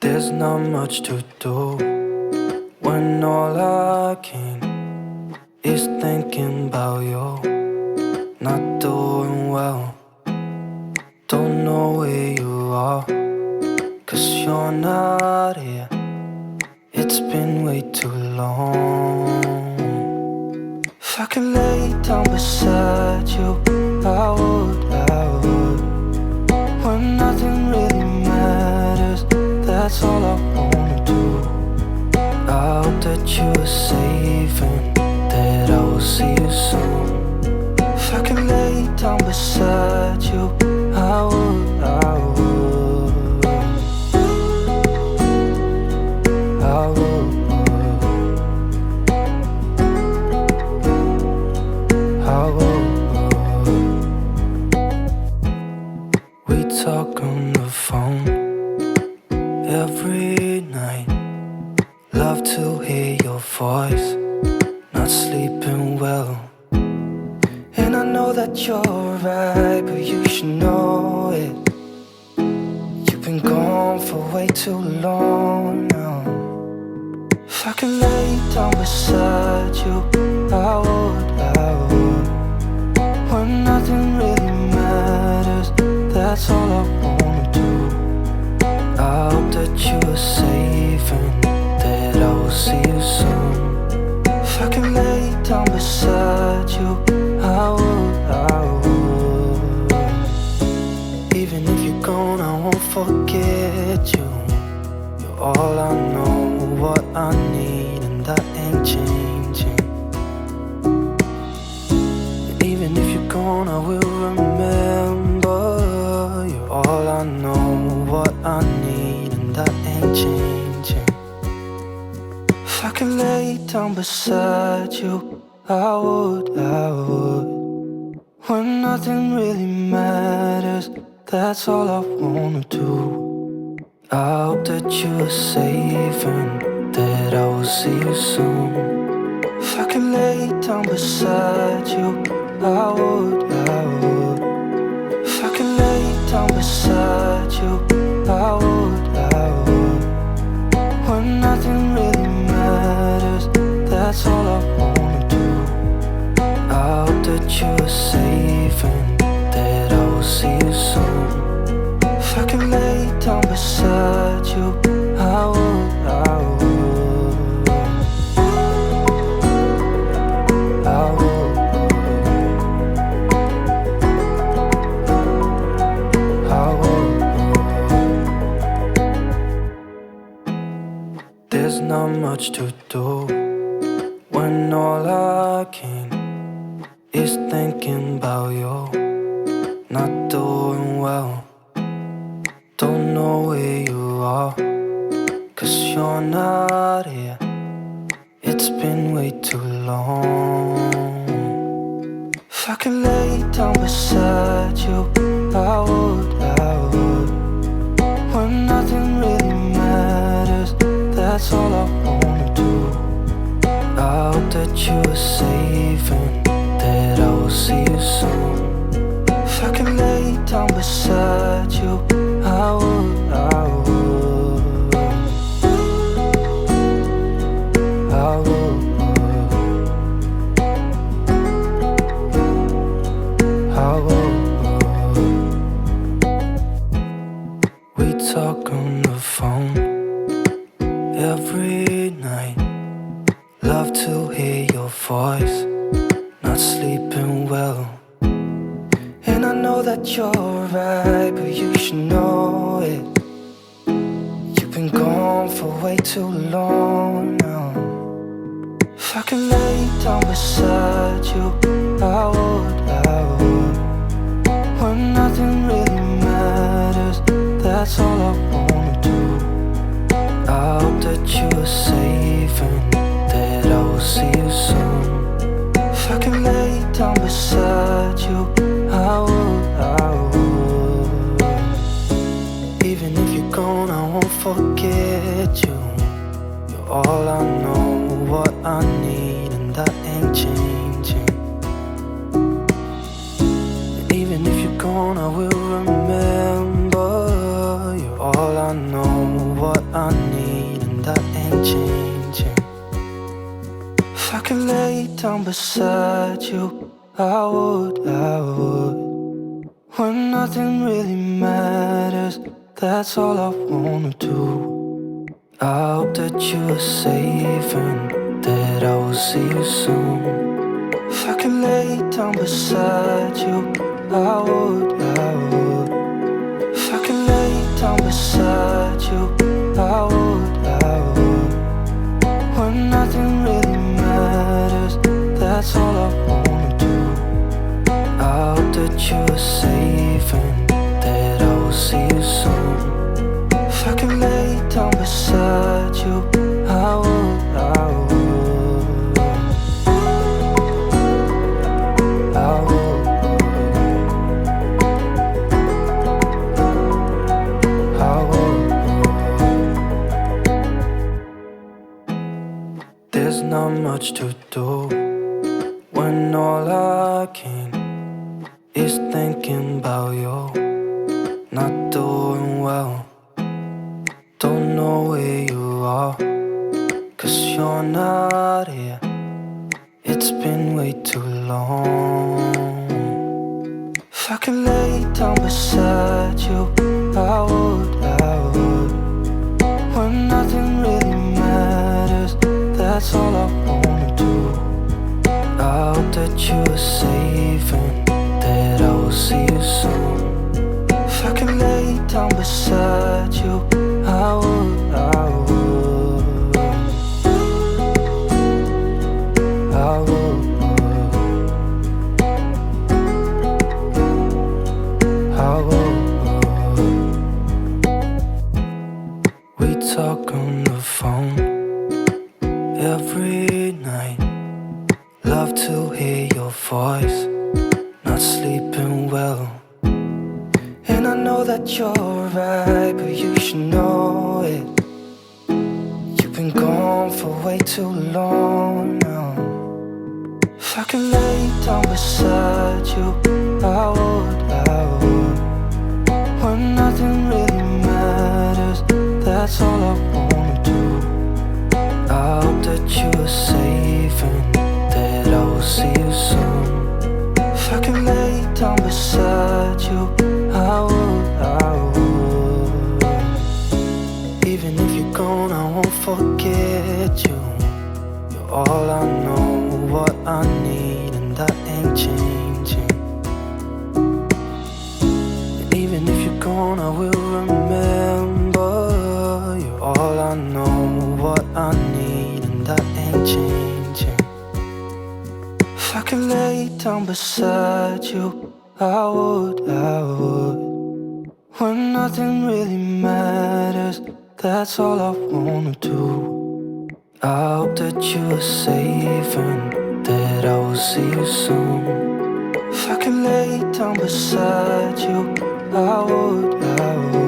There's not much to do when all I can is thinking about you. Not doing well, don't know where you are, 'cause you're not here. It's been way too long. If I could lay down beside you, I would. When nothing really matters, that's all I wanna do. I hope that you are safe and that I will see you soon. If I could lay down beside you, I would. I would. We talk on the phone every night. Love to hear your voice. Not sleeping well, and I know that you're right, but you should know it. You've been gone for way too long now. If I could lay down beside you, I would. When nothing really matters, that's all I wanna do. I hope that you are safe and that I will see you soon. If I could lay down beside you, I would. Even if you're gone, I won't forget you. You're all I know, what I need, and that ain't changing. Even if you're gone, I will remember. You're all I know, what I need, and that ain't changing. If I could lay down beside you, I would. When nothing really matters, that's all I wanna do. I hope that you are safe and that I will see you soon. If I could lay down beside you, I would. If I could lay down beside you, I would. When nothing really matters, that's all I wanna do. I hope that you are safe and that I will see you soon. If I could lay down beside you, I would. I would. There's not much to do when all I can is thinking about you. Not doing well, don't know where you are, 'cause you're not here. It's been way too long. If I could lay down beside you, I would. When nothing really matters, that's all I wanna do. I hope that you are safe and that I will see you soon. If I could lay down beside you, I would. We talk on the phone every night. Love to hear your voice. Not sleeping well, and I know that you're right, but you should know it. You've been gone for way too long now. If I could lay down beside you, I would. When nothing really matters, that's all I wanna do. I hope that you are safe and that I will see you soon. If I could lay down beside you, I would. Even if you're gone, I won't forget you. You're all I know, what I need, and that ain't changing. Even if you're gone, I will remember. You're all I know, what I need, and that ain't changing. If I could lay down beside you, I would. When nothing really matters, that's all I wanna do. I hope that you are safe and that I will see you soon. If I could lay down beside you, I would. If I could lay down beside you, I would. When nothing really matters, that's all I wanna do. I hope that you are safe and that I will see you soon. If I could lay down beside you, I would. I would. There's not much to do when all I can is thinking about you. Not doing well, don't know where you are, 'cause you're not here. It's been way too long. If I could lay down beside you, I would. When nothing really matters, that's all I wanna do. I hope that you are safe and that I will see you soon. If I could lay down beside you, I would. I would. I would. I would. We talk on the phone every night. Love to hear your voice, not sleeping well. And I know that you're right, but you should know it. You've been gone for way too long now. If I could lay down beside you, I would. When nothing really matters, that's all I wanna do. I hope that you are safe and that I will see you soon. If I could lay down beside you, I would. I would. Even if you're gone, I won't forget you. You're all I know, what I need, and that ain't changing. And even if you're gone, I will remember. You're all I know, what I need, and that ain't changing. If I could lay down beside you, I would. I would. When nothing really matters, that's all I wanna do. I hope that you are safe and that I will see you soon. If I could lay down beside you, I would. I would.